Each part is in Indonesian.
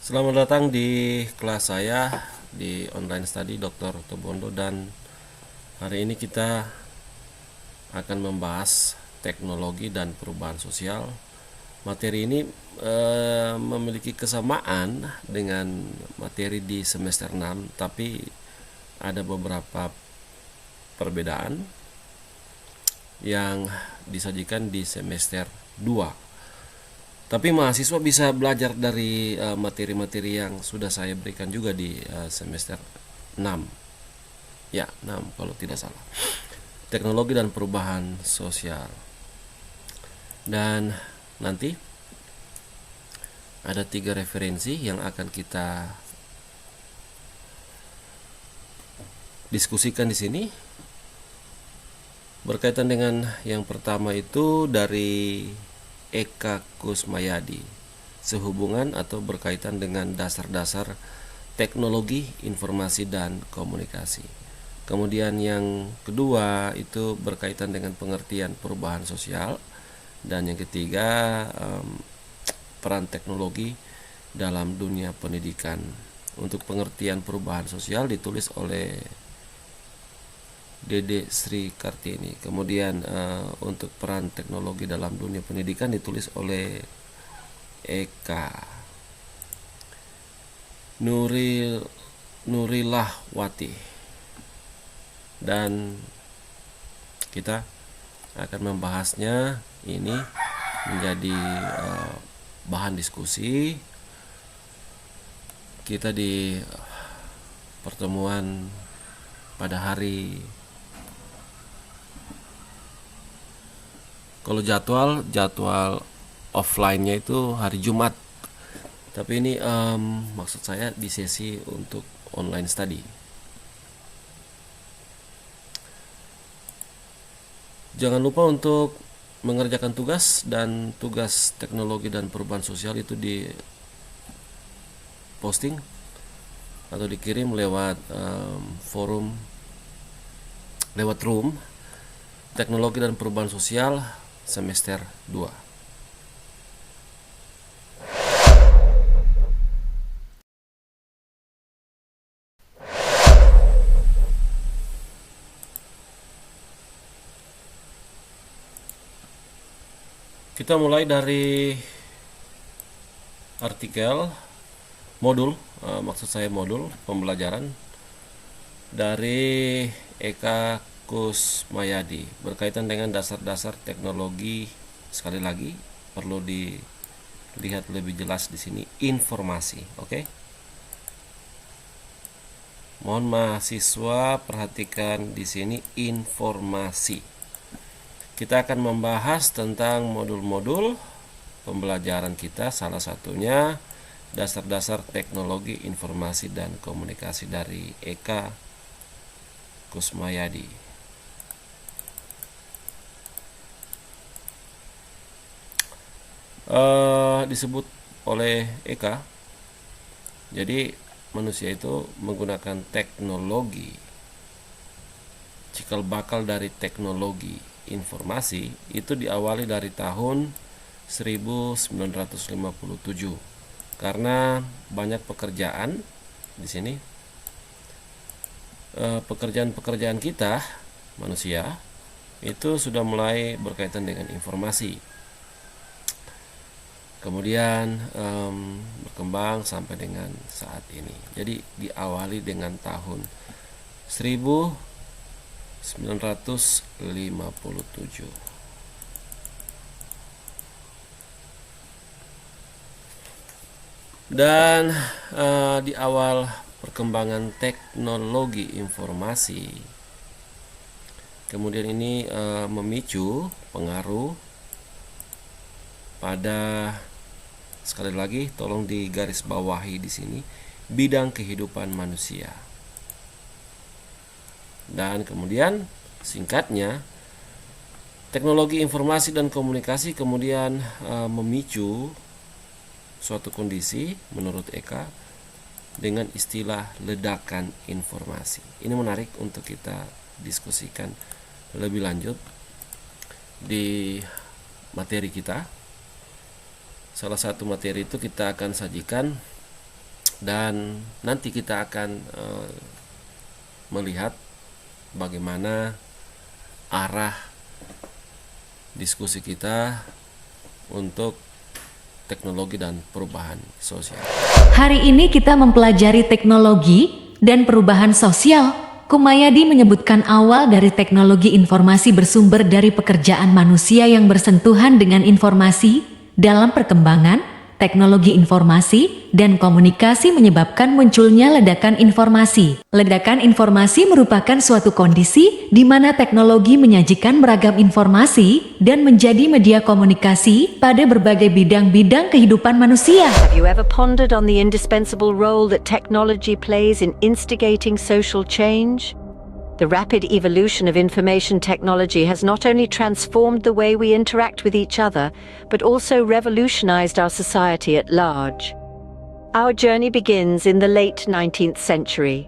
Selamat datang di kelas saya di online study Dr. Tobondo, dan hari ini kita akan membahas teknologi dan perubahan sosial. Materi ini memiliki kesamaan dengan materi di semester 6, tapi ada beberapa perbedaan yang disajikan di semester 2. Tapi mahasiswa bisa belajar dari materi-materi yang sudah saya berikan juga di semester 6. Ya, 6 kalau tidak salah. Teknologi dan perubahan sosial. Dan nanti ada 3 referensi yang akan kita diskusikan di sini. Berkaitan dengan yang pertama itu dari Eka Kusmayadi, sehubungan atau berkaitan dengan dasar-dasar teknologi informasi dan komunikasi. Kemudian yang kedua itu berkaitan dengan pengertian perubahan sosial, dan yang ketiga peran teknologi dalam dunia pendidikan. Untuk pengertian perubahan sosial ditulis oleh Dede Sri Kartini. Kemudian untuk peran teknologi dalam dunia pendidikan ditulis oleh Eka Nurilahwati. Dan kita akan membahasnya ini menjadi bahan diskusi kita di pertemuan pada hari. Kalau jadwal offline-nya itu hari Jumat. Tapi ini maksud saya di sesi untuk online study. Jangan lupa untuk mengerjakan tugas, dan tugas teknologi dan perubahan sosial itu di posting atau dikirim lewat forum, lewat room teknologi dan perubahan sosial semester 2. Kita mulai dari artikel modul, maksud saya modul pembelajaran dari Eka Kusmayadi berkaitan dengan dasar-dasar teknologi. Sekali lagi perlu dilihat lebih jelas di sini, informasi. Oke? Mohon mahasiswa perhatikan di sini, informasi. Kita akan membahas tentang modul-modul pembelajaran kita, salah satunya dasar-dasar teknologi informasi dan komunikasi dari Eka Kusmayadi. Disebut oleh Eka, jadi manusia itu menggunakan teknologi, cikal bakal dari teknologi informasi itu diawali dari tahun 1957 karena banyak pekerjaan di sini, pekerjaan-pekerjaan kita manusia itu sudah mulai berkaitan dengan informasi. Kemudian berkembang sampai dengan saat ini. Jadi diawali dengan tahun 1957. Dan di awal perkembangan teknologi informasi, kemudian ini memicu pengaruh pada, sekali lagi tolong digarisbawahi di sini, bidang kehidupan manusia. Dan kemudian singkatnya, teknologi informasi dan komunikasi kemudian memicu suatu kondisi menurut Eka dengan istilah ledakan informasi. Ini menarik untuk kita diskusikan lebih lanjut di materi kita. Salah satu materi itu kita akan sajikan dan nanti kita akan melihat bagaimana arah diskusi kita untuk teknologi dan perubahan sosial. Hari ini kita mempelajari teknologi dan perubahan sosial. Kumayadi menyebutkan awal dari teknologi informasi bersumber dari pekerjaan manusia yang bersentuhan dengan informasi. Dalam perkembangan, teknologi informasi dan komunikasi menyebabkan munculnya ledakan informasi. Ledakan informasi merupakan suatu kondisi di mana teknologi menyajikan beragam informasi dan menjadi media komunikasi pada berbagai bidang-bidang kehidupan manusia. Have you ever pondered on the indispensable role that technology plays in instigating social change? The rapid evolution of information technology has not only transformed the way we interact with each other, but also revolutionized our society at large. Our journey begins in the late 19th century.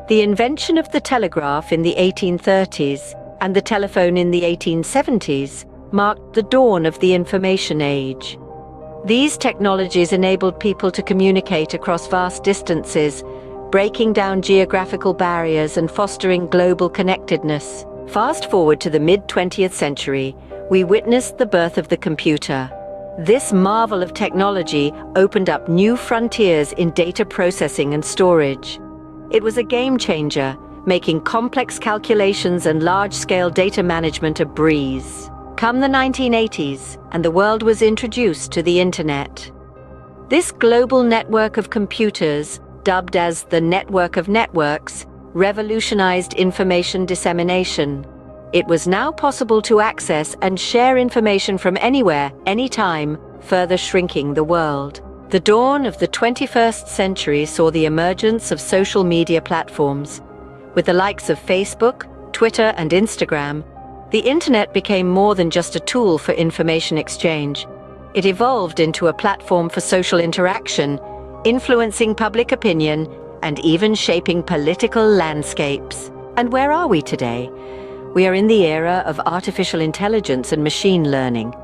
The invention of the telegraph in the 1830s and the telephone in the 1870s marked the dawn of the information age. These technologies enabled people to communicate across vast distances, breaking down geographical barriers and fostering global connectedness. Fast forward to the mid-20th century, we witnessed the birth of the computer. This marvel of technology opened up new frontiers in data processing and storage. It was a game changer, making complex calculations and large-scale data management a breeze. Come the 1980s, and the world was introduced to the Internet. This global network of computers, dubbed as the Network of Networks, revolutionized information dissemination. It was now possible to access and share information from anywhere, anytime, further shrinking the world. The dawn of the 21st century saw the emergence of social media platforms. With the likes of Facebook, Twitter, and Instagram, the Internet became more than just a tool for information exchange. It evolved into a platform for social interaction, influencing public opinion, and even shaping political landscapes. And where are we today? We are in the era of artificial intelligence and machine learning.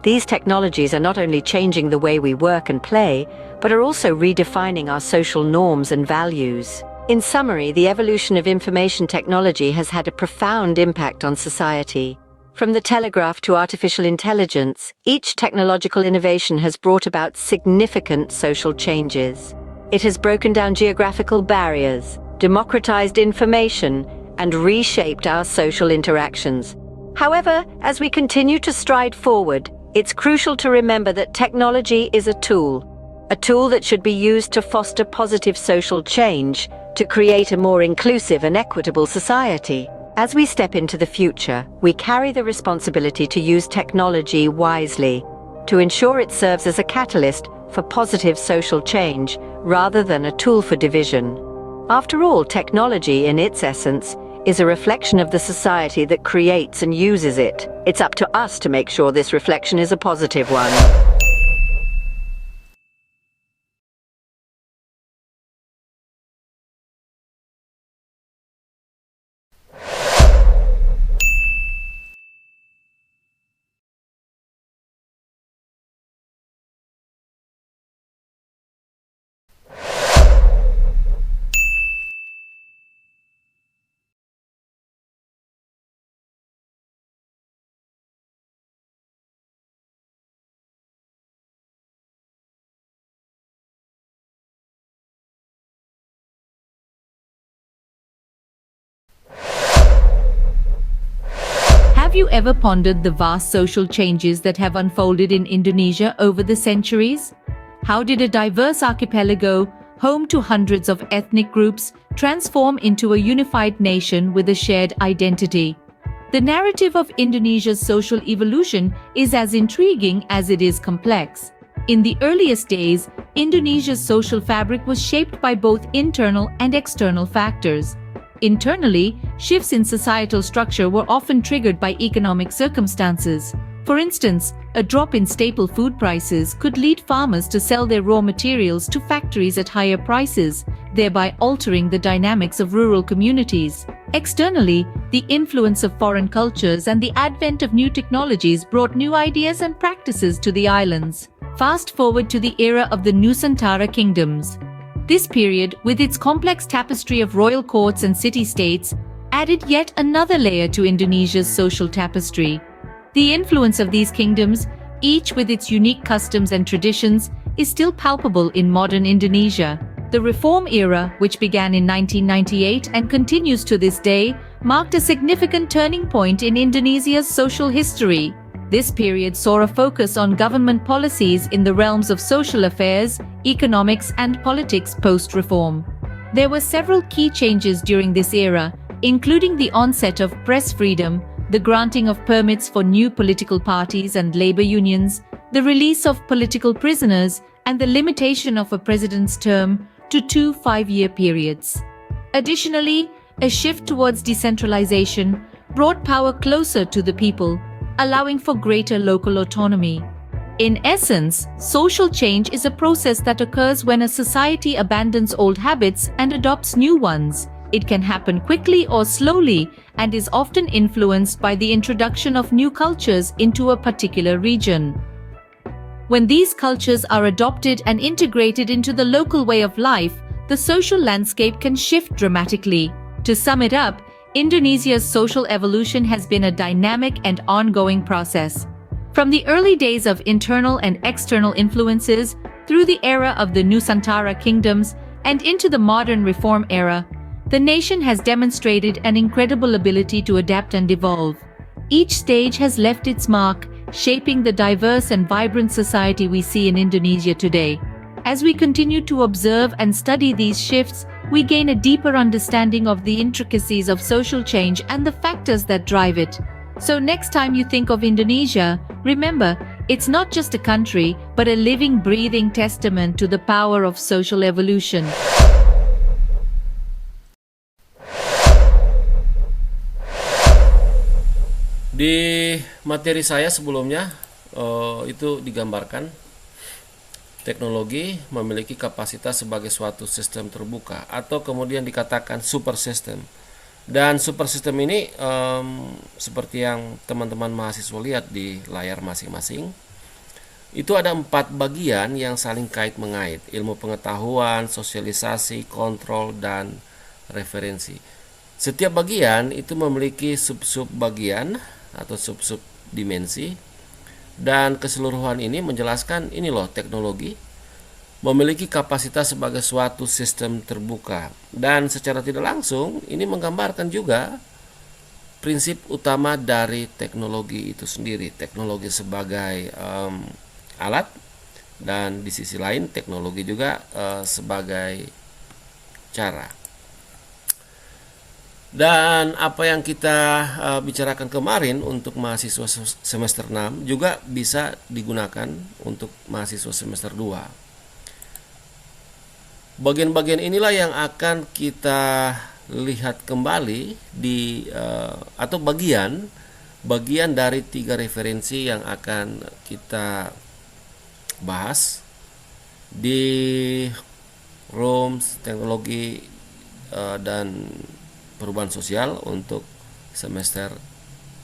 These technologies are not only changing the way we work and play, but are also redefining our social norms and values. In summary, the evolution of information technology has had a profound impact on society. From the telegraph to artificial intelligence, each technological innovation has brought about significant social changes. It has broken down geographical barriers, democratized information, and reshaped our social interactions. However, as we continue to stride forward, it's crucial to remember that technology is a tool that should be used to foster positive social change, to create a more inclusive and equitable society. As we step into the future, we carry the responsibility to use technology wisely, to ensure it serves as a catalyst for positive social change rather than a tool for division. After all, technology, in its essence, is a reflection of the society that creates and uses it. It's up to us to make sure this reflection is a positive one. Have you ever pondered the vast social changes that have unfolded in Indonesia over the centuries? How did a diverse archipelago, home to hundreds of ethnic groups, transform into a unified nation with a shared identity? The narrative of Indonesia's social evolution is as intriguing as it is complex. In the earliest days, Indonesia's social fabric was shaped by both internal and external factors. Internally, shifts in societal structure were often triggered by economic circumstances. For instance, a drop in staple food prices could lead farmers to sell their raw materials to factories at higher prices, thereby altering the dynamics of rural communities. Externally, the influence of foreign cultures and the advent of new technologies brought new ideas and practices to the islands. Fast forward to the era of the Nusantara kingdoms. This period, with its complex tapestry of royal courts and city-states, added yet another layer to Indonesia's social tapestry. The influence of these kingdoms, each with its unique customs and traditions, is still palpable in modern Indonesia. The Reform era, which began in 1998 and continues to this day, marked a significant turning point in Indonesia's social history. This period saw a focus on government policies in the realms of social affairs, economics, and politics post-reform. There were several key changes during this era, including the onset of press freedom, the granting of permits for new political parties and labor unions, the release of political prisoners, and the limitation of a president's term to 2 5-year periods. Additionally, a shift towards decentralization brought power closer to the people, allowing for greater local autonomy. In essence, social change is a process that occurs when a society abandons old habits and adopts new ones. It can happen quickly or slowly and is often influenced by the introduction of new cultures into a particular region. When these cultures are adopted and integrated into the local way of life, the social landscape can shift dramatically. To sum it up, Indonesia's social evolution has been a dynamic and ongoing process. From the early days of internal and external influences, through the era of the Nusantara kingdoms, and into the modern reform era, the nation has demonstrated an incredible ability to adapt and evolve. Each stage has left its mark, shaping the diverse and vibrant society we see in Indonesia today. As we continue to observe and study these shifts, we gain a deeper understanding of the intricacies of social change and the factors that drive it. So next time you think of Indonesia, remember, it's not just a country, but a living, breathing testament to the power of social evolution. Di materi saya sebelumnya itu digambarkan teknologi memiliki kapasitas sebagai suatu sistem terbuka atau kemudian dikatakan super system. Dan super system ini seperti yang teman-teman mahasiswa lihat di layar masing-masing, itu ada 4 bagian yang saling kait-mengait: ilmu pengetahuan, sosialisasi, kontrol, dan referensi. Setiap bagian itu memiliki sub-sub bagian atau sub-sub dimensi, dan keseluruhan ini menjelaskan ini loh, teknologi memiliki kapasitas sebagai suatu sistem terbuka. Dan secara tidak langsung ini menggambarkan juga prinsip utama dari teknologi itu sendiri. Teknologi sebagai alat, dan di sisi lain teknologi juga sebagai cara. Dan apa yang kita bicarakan kemarin untuk mahasiswa semester 6 juga bisa digunakan untuk mahasiswa semester 2. Bagian-bagian inilah yang akan kita lihat kembali di atau bagian dari 3 referensi yang akan kita bahas di ROMS, teknologi dan perubahan sosial untuk semester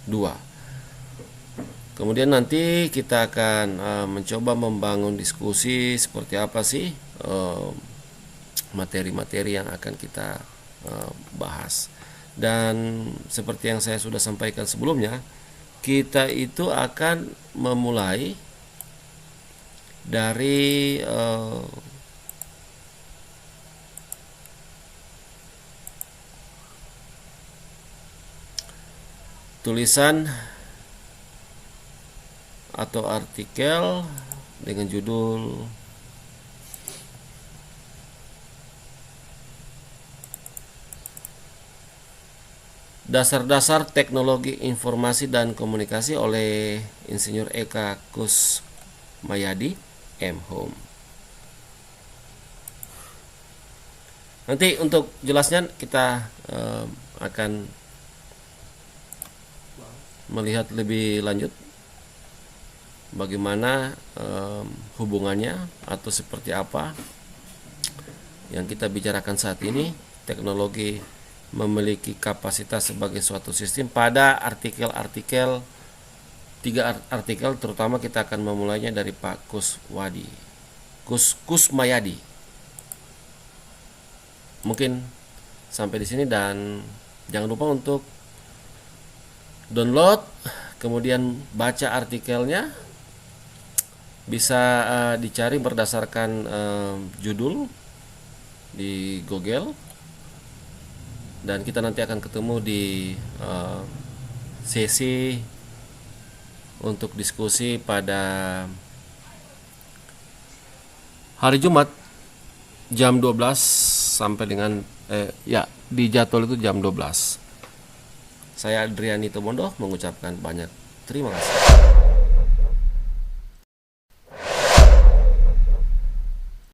2. Kemudian nanti kita akan mencoba membangun diskusi seperti apa sih materi-materi yang akan kita bahas. Dan seperti yang saya sudah sampaikan sebelumnya, kita itu akan memulai dari tulisan atau artikel dengan judul Dasar-dasar Teknologi Informasi dan Komunikasi oleh Insinyur Eka Kusmayadi, M.Hum. Nanti untuk jelasnya kita akan melihat lebih lanjut bagaimana hubungannya atau seperti apa yang kita bicarakan saat ini. Teknologi memiliki kapasitas sebagai suatu sistem pada artikel-artikel, 3 artikel terutama kita akan memulainya dari Pak Kusmayadi. mungkin sampai di sini, dan jangan lupa untuk download, kemudian baca artikelnya. Bisa dicari berdasarkan judul di Google, dan kita nanti akan ketemu di sesi untuk diskusi pada hari Jumat jam 12 sampai dengan di jadwal itu jam 12. Saya Adriani Tomondo mengucapkan banyak terima kasih.